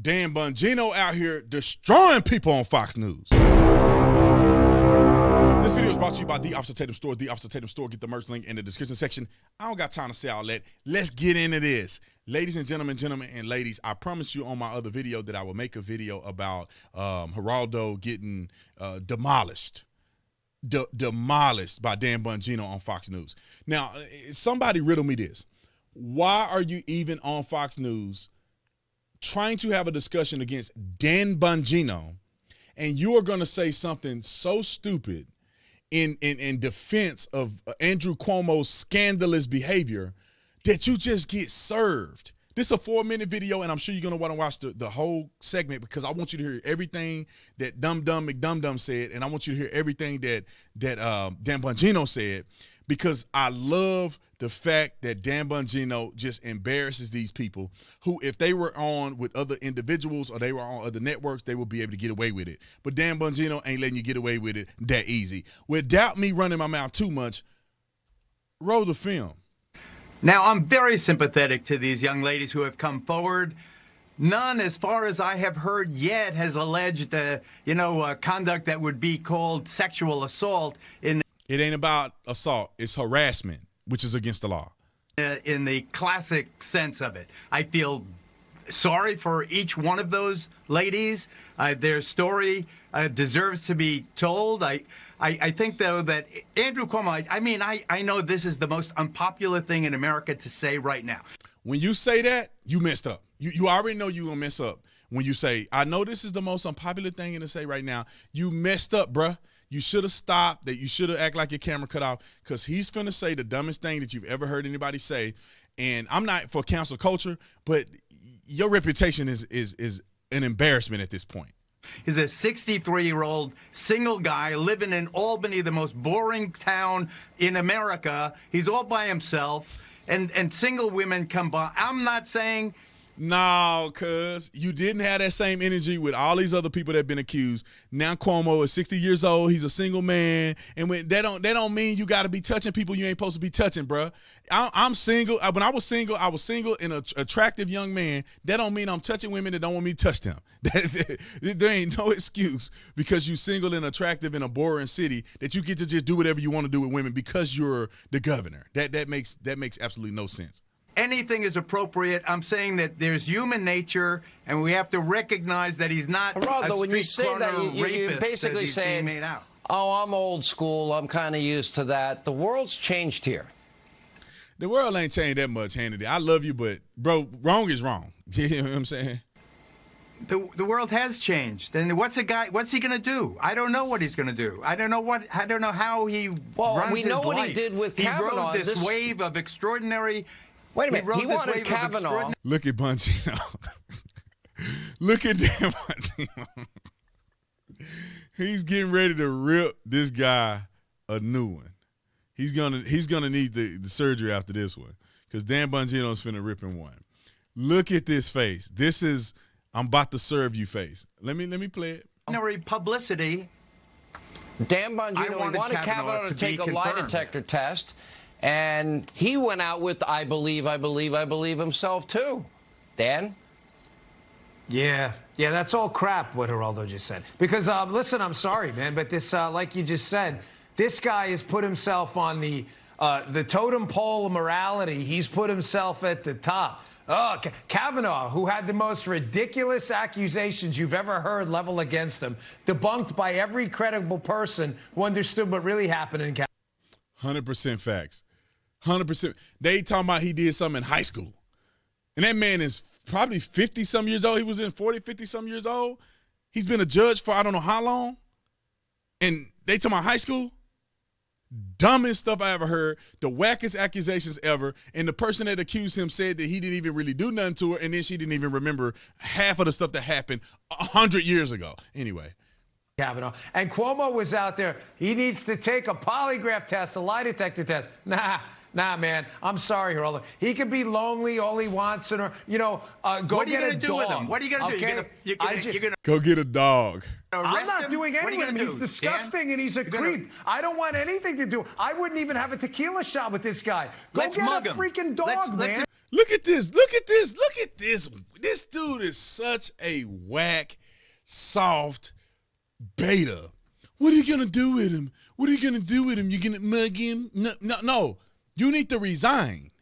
Dan Bongino out here destroying people on Fox News. This video is brought to you by The Officer Tatum Store. The Officer Tatum Store. Get the merch link in the description section. I don't got time to say all that. Let's get into this. Ladies and gentlemen, and ladies, I promised you on my other video that I will make a video about Geraldo getting demolished. Demolished by Dan Bongino on Fox News. Now, somebody riddle me this. Why are you even on Fox News trying to have a discussion against Dan Bongino, and you are going to say something so stupid in defense of Andrew Cuomo's scandalous behavior that you just get served? This is a 4-minute video, and I'm sure you're going to want to watch the whole segment because I want you to hear everything that Dumb McDumdum said, and I want you to hear everything that Dan Bongino said, because I love the fact that Dan Bongino just embarrasses these people who, if they were on with other individuals or they were on other networks, they would be able to get away with it. But Dan Bongino ain't letting you get away with it that easy. Without me running my mouth too much, roll the film. Now, I'm very sympathetic to these young ladies who have come forward. None, as far as I have heard yet, has alleged, conduct that would be called sexual assault in It ain't about assault. It's harassment, which is against the law. In the classic sense of it. I feel sorry for each one of those ladies. Their story deserves to be told. I think, though, that Andrew Cuomo, I know this is the most unpopular thing in America to say right now. When you say that, you messed up. You already know you're going to mess up. When you say, I know this is the most unpopular thing to say right now, you messed up, bruh. You should have stopped, that you should have acted like your camera cut off, because he's finna say the dumbest thing that you've ever heard anybody say. And I'm not for cancel culture, but your reputation is an embarrassment at this point. He's a 63-year-old single guy living in Albany, the most boring town in America. He's all by himself, and single women come by. I'm not saying... No, cuz you didn't have that same energy with all these other people that have been accused. Now Cuomo is 60 years old. He's a single man. And when that don't mean you got to be touching people you ain't supposed to be touching, bruh. I'm single. When I was single and an attractive young man. That don't mean I'm touching women that don't want me to touch them. There ain't no excuse because you single and attractive in a boring city that you get to just do whatever you want to do with women because you're the governor. That makes absolutely no sense. Anything is appropriate. I'm saying that there's human nature, and we have to recognize that he's not Geraldo, a when you street say that, corner you're rapist basically as he's being saying, made out. oh, I'm old school. I'm kind of used to that. The world's changed here. The world ain't changed that much, Hannity. I love you, but, bro, wrong is wrong. You know what I'm saying? The world has changed. And what's he going to do? I don't know what he's going to do. I don't know how he runs his life. We know what he did with Kavanaugh. He rode this wave of extraordinary... Wait a minute. He wanted Kavanaugh. Look at Bongino. Look at Dan Bongino. He's getting ready to rip this guy a new one. He's gonna need the surgery after this one because Dan Bongino's finna rip him one. Look at this face. This is I'm about to serve you face. Let me play it. Publicity. Dan Bongino wanted Kavanaugh to take a lie detector test. And he went out with, I believe himself, too. Dan? Yeah, that's all crap, what Geraldo just said. Because, listen, I'm sorry, man, but this, like you just said, this guy has put himself on the totem pole of morality. He's put himself at the top. Oh, Kavanaugh, who had the most ridiculous accusations you've ever heard leveled against him, debunked by every credible person who understood what really happened in Kavanaugh. 100% facts. 100%. They talking about he did something in high school. And that man is probably 50-some years old. He was in 40, 50-some years old. He's been a judge for I don't know how long. And they talking about high school? Dumbest stuff I ever heard. The wackest accusations ever. And the person that accused him said that he didn't even really do nothing to her. And then she didn't even remember half of the stuff that happened 100 years ago. Anyway. Kavanaugh. And Cuomo was out there. He needs to take a polygraph test, a lie detector test. Nah, man. I'm sorry, Geraldo. He can be lonely all he wants, and go what are you get gonna do with him? What are you gonna do? You're gonna go get a dog. I'm not doing anything with him. He's disgusting and he's a creep. I don't want anything to do. I wouldn't even have a tequila shot with this guy. Go get a freaking dog, man. Look at this. Look at this. Look at this. This dude is such a whack, soft beta. What are you going to do with him? What are you going to do with him? You going to mug him? No. You need to resign.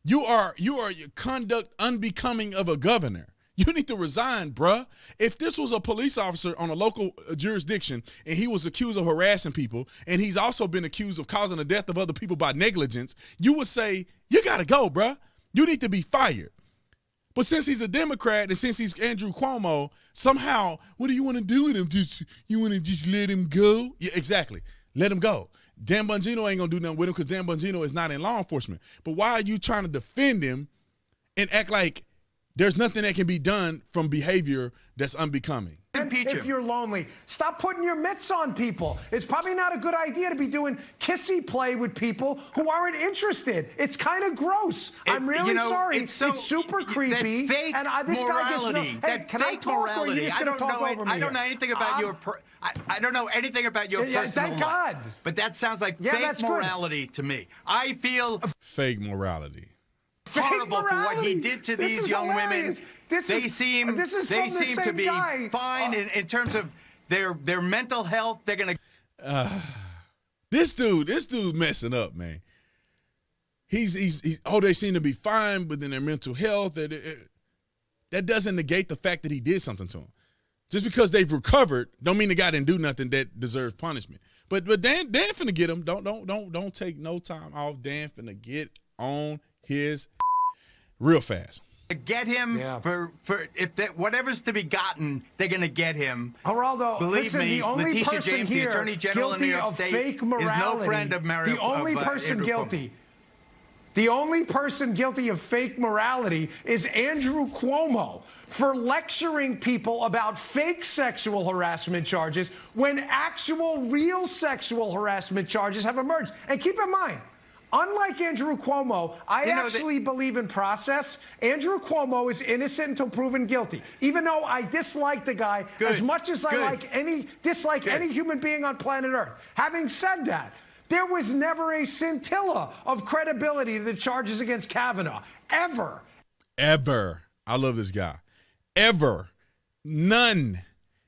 You are your conduct unbecoming of a governor. You need to resign, bruh. If this was a police officer on a local jurisdiction and he was accused of harassing people and he's also been accused of causing the death of other people by negligence, you would say, you got to go, bruh. You need to be fired. But since he's a Democrat and since he's Andrew Cuomo, somehow, what do you want to do with him? You want to just let him go? Yeah, exactly. Let him go. Dan Bongino ain't going to do nothing with him because Dan Bongino is not in law enforcement. But why are you trying to defend him and act like there's nothing that can be done from behavior that's unbecoming? If you're lonely, stop putting your mitts on people. It's probably not a good idea to be doing kissy play with people who aren't interested. It's kind of gross. I'm really sorry. It's super creepy. That fake this morality. Guy gets hey, can I talk morality. Or are you just going to talk over me? I don't know anything about your. I don't know anything about your personal thank God. life. But that sounds like fake morality to me. I feel fake morality. Horrible for what he did to these young women. They seem to be fine in terms of their mental health. They're gonna. This dude messing up, man. He's they seem to be fine, but then their mental health that doesn't negate the fact that he did something to them. Just because they've recovered, don't mean the guy didn't do nothing that deserves punishment. But Dan finna get him. Don't take no time off. Dan finna get on his real fast. Get him for if whatever's to be gotten, they're going to get him. Geraldo, believe listen, me, the only Letitia person James, here the Attorney General in New York State, fake morality, is no friend of Mario. The only person guilty. The only person guilty of fake morality is Andrew Cuomo for lecturing people about fake sexual harassment charges when actual real sexual harassment charges have emerged. And keep in mind, unlike Andrew Cuomo, I actually believe in process. Andrew Cuomo is innocent until proven guilty. Even though I dislike the guy as much as I dislike any human being on planet Earth. Having said that, there was never a scintilla of credibility to the charges against Kavanaugh. Ever. Ever. I love this guy. Ever. None.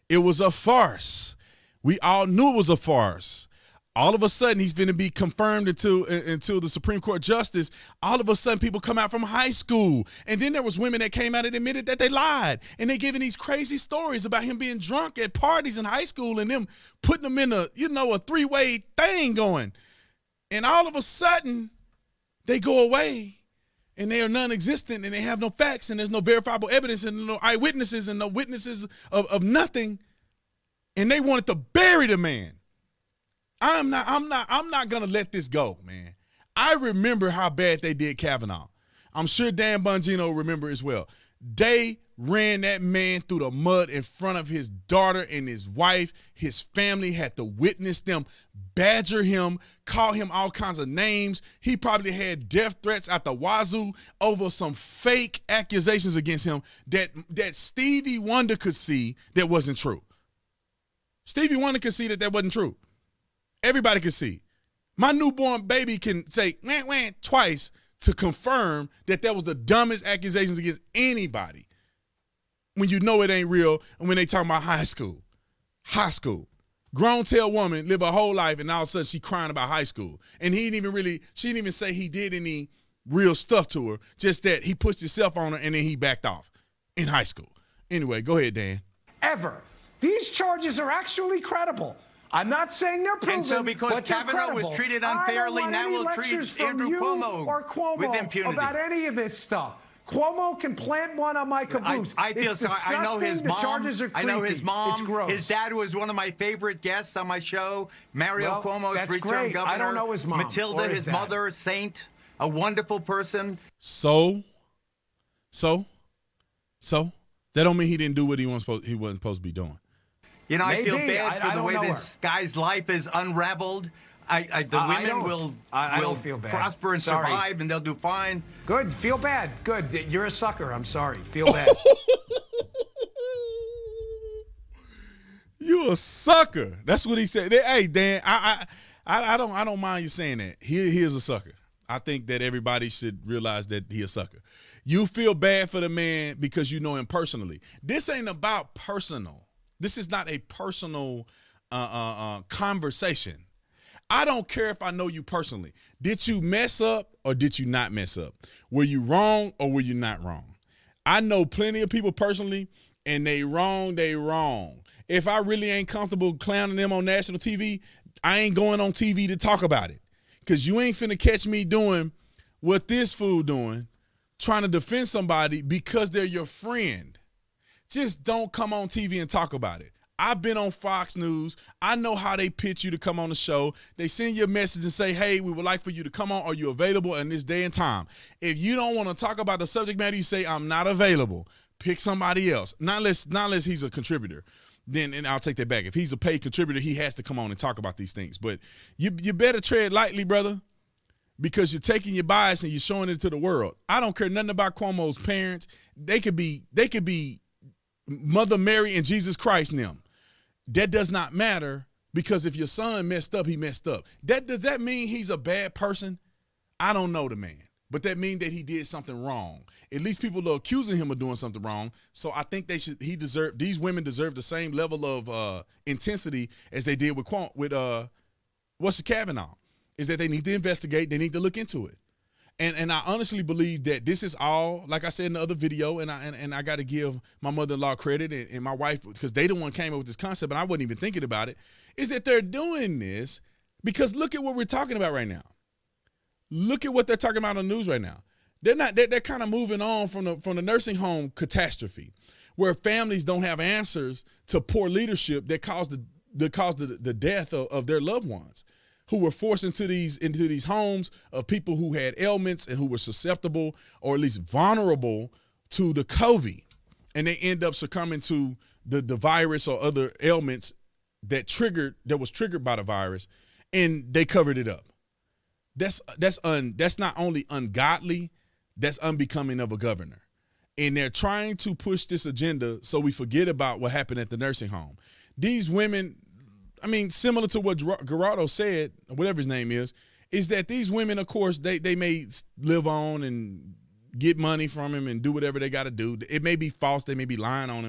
It was a farce. We all knew it was a farce. All of a sudden, he's going to be confirmed until the Supreme Court justice. All of a sudden, people come out from high school. And then there was women that came out and admitted that they lied. And they giving these crazy stories about him being drunk at parties in high school and them putting them in a three-way thing going. And all of a sudden, they go away and they are non-existent and they have no facts and there's no verifiable evidence and no eyewitnesses and no witnesses of nothing. And they wanted to bury the man. I'm not gonna let this go, man. I remember how bad they did Kavanaugh. I'm sure Dan Bongino remember as well. They ran that man through the mud in front of his daughter and his wife. His family had to witness them badger him, call him all kinds of names. He probably had death threats at the wazoo over some fake accusations against him that Stevie Wonder could see that wasn't true. Stevie Wonder could see that wasn't true. Everybody can see. My newborn baby can say wah twice to confirm that was the dumbest accusations against anybody. When you know it ain't real and when they talking about high school. High school. Grown-tail woman live her whole life and all of a sudden she crying about high school. And she didn't even say he did any real stuff to her, just that he pushed himself on her and then he backed off in high school. Anyway, go ahead, Dan. Ever. These charges are actually credible. I'm not saying they're proven, and so because Kavanaugh was treated unfairly, now we'll treat Andrew Cuomo with impunity about any of this stuff. Cuomo can plant one on my caboose. I feel sorry. I know his mom. The charges are creepy. I know his mom. It's gross. His dad was one of my favorite guests on my show. Mario Cuomo, three-term governor. I don't know his mom. Matilda, his mother, saint, a wonderful person. So that don't mean he didn't do what he wasn't supposed to be doing. You know, I feel bad for the way this guy's life is unraveled. The women will feel bad. Prosper and survive, and they'll do fine. Good. Feel bad. Good. You're a sucker. I'm sorry. Feel bad. You a sucker. That's what he said. Hey, Dan, I don't mind you saying that. He is a sucker. I think that everybody should realize that he a sucker. You feel bad for the man because you know him personally. This ain't about personal. This is not a personal conversation. I don't care if I know you personally. Did you mess up or did you not mess up? Were you wrong or were you not wrong? I know plenty of people personally, and they wrong. If I really ain't comfortable clowning them on national TV, I ain't going on TV to talk about it. Because you ain't finna catch me doing what this fool doing, trying to defend somebody because they're your friend. Just don't come on TV and talk about it. I've been on Fox News. I know how they pitch you to come on the show. They send you a message and say, hey, we would like for you to come on. Are you available in this day and time? If you don't want to talk about the subject matter, you say, I'm not available. Pick somebody else. Not unless he's a contributor. Then and I'll take that back. If he's a paid contributor, he has to come on and talk about these things. But you better tread lightly, brother, because you're taking your bias and you're showing it to the world. I don't care nothing about Cuomo's parents. They could be Mother Mary and Jesus Christ and them. That does not matter, because if your son messed up, he messed up. Does that mean he's a bad person? I don't know the man. But that means that he did something wrong. At least people are accusing him of doing something wrong. So I think these women deserve the same level of intensity as they did with Kavanaugh. Is that they need to investigate, they need to look into it. And I honestly believe that this is all, like I said in the other video, and I got to give my mother-in-law credit and my wife, because they the one came up with this concept, and I wasn't even thinking about it, is that they're doing this because look at what we're talking about right now. Look at what they're talking about on the news right now. They're kind of moving on from the nursing home catastrophe, where families don't have answers to poor leadership that caused the death of their loved ones, who were forced into these homes of people who had ailments and who were susceptible or at least vulnerable to the COVID, and they end up succumbing to the virus or other ailments that was triggered by the virus, and they covered it up. That's not only ungodly, that's unbecoming of a governor. And they're trying to push this agenda so we forget about what happened at the nursing home. These women, I mean, similar to what Gerardo said, whatever his name is that these women, of course, they may live on and get money from him and do whatever they got to do. It may be false. They may be lying on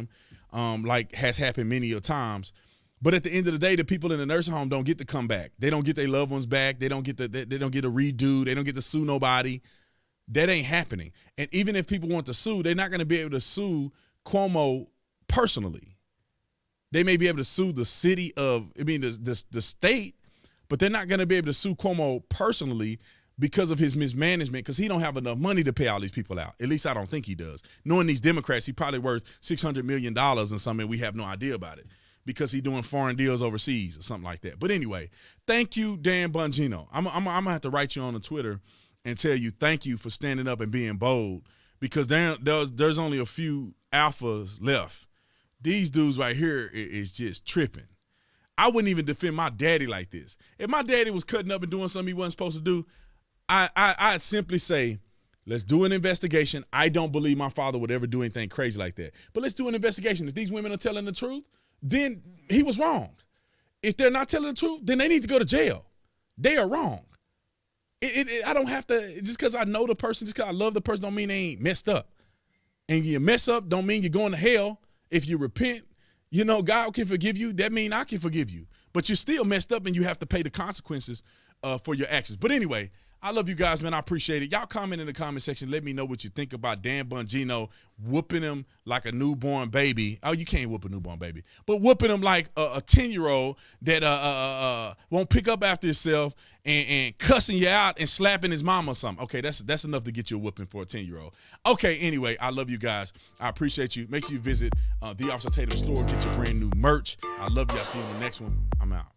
him, like has happened many a times. But at the end of the day, the people in the nursing home don't get to come back. They don't get their loved ones back. They don't get a redo. They don't get to sue nobody. That ain't happening. And even if people want to sue, they're not going to be able to sue Cuomo personally. They may be able to sue the city the state, but they're not going to be able to sue Cuomo personally because of his mismanagement, because he don't have enough money to pay all these people out. At least I don't think he does. Knowing these Democrats, he probably worth $600 million and something. We have no idea about it, because he's doing foreign deals overseas or something like that. But anyway, thank you, Dan Bongino. I'm going to have to write you on the Twitter and tell you thank you for standing up and being bold, because there's only a few alphas left. These dudes right here is just tripping. I wouldn't even defend my daddy like this. If my daddy was cutting up and doing something he wasn't supposed to do, I'd simply say, let's do an investigation. I don't believe my father would ever do anything crazy like that. But let's do an investigation. If these women are telling the truth, then he was wrong. If they're not telling the truth, then they need to go to jail. They are wrong. I don't have to, just because I know the person, just because I love the person, don't mean they ain't messed up. And you mess up don't mean you're going to hell. If you repent, God can forgive you. That means I can forgive you. But you're still messed up, and you have to pay the consequences for your actions. But anyway, I love you guys, man. I appreciate it. Y'all comment in the comment section. Let me know what you think about Dan Bongino whooping him like a newborn baby. Oh, you can't whoop a newborn baby. But whooping him like a 10-year-old that won't pick up after himself and cussing you out and slapping his mom or something. Okay, that's enough to get you a whooping for a 10-year-old. Okay, anyway, I love you guys. I appreciate you. Make sure you visit the Officer Tatum store. Get your brand new merch. I love you. I'll see you in the next one. I'm out.